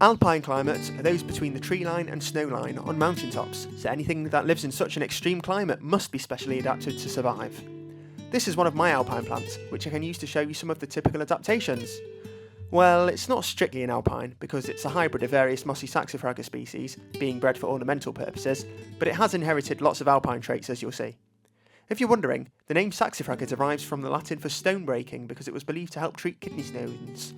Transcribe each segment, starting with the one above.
Alpine climates are those between the tree line and snow line on mountaintops, so anything that lives in such an extreme climate must be specially adapted to survive. This is one of my alpine plants, which I can use to show you some of the typical adaptations. Well, it's not strictly an alpine, because it's a hybrid of various mossy saxifraga species, being bred for ornamental purposes, but it has inherited lots of alpine traits, as you'll see. If you're wondering, the name saxifraga derives from the Latin for stone breaking because it was believed to help treat kidney stones.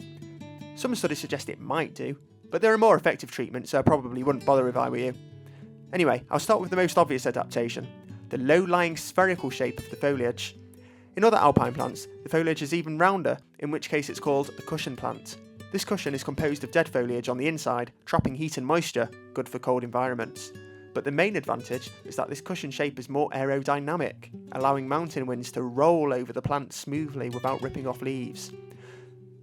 Some studies suggest it might do, but there are more effective treatments, so I probably wouldn't bother if I were you. Anyway, I'll start with the most obvious adaptation, the low-lying spherical shape of the foliage. In other alpine plants, the foliage is even rounder, in which case it's called a cushion plant. This cushion is composed of dead foliage on the inside, trapping heat and moisture, good for cold environments. But the main advantage is that this cushion shape is more aerodynamic, allowing mountain winds to roll over the plant smoothly without ripping off leaves.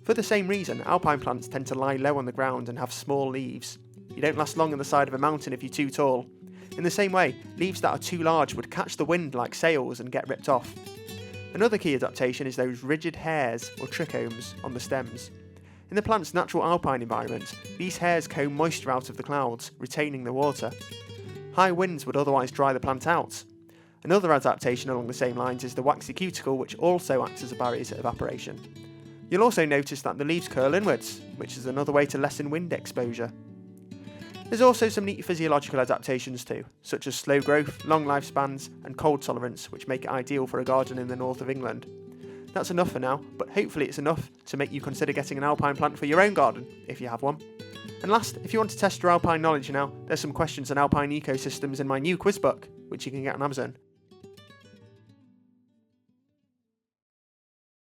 For the same reason, alpine plants tend to lie low on the ground and have small leaves. You don't last long on the side of a mountain if you're too tall. In the same way, leaves that are too large would catch the wind like sails and get ripped off. Another key adaptation is those rigid hairs or trichomes on the stems. In the plant's natural alpine environment, these hairs comb moisture out of the clouds, retaining the water. High winds would otherwise dry the plant out. Another adaptation along the same lines is the waxy cuticle, which also acts as a barrier to evaporation. You'll also notice that the leaves curl inwards, which is another way to lessen wind exposure. There's also some neat physiological adaptations too, such as slow growth, long lifespans, and cold tolerance, which make it ideal for a garden in the north of England. That's enough for now, but hopefully it's enough to make you consider getting an alpine plant for your own garden, if you have one. And last, if you want to test your alpine knowledge now, there's some questions on alpine ecosystems in my new quiz book, which you can get on Amazon.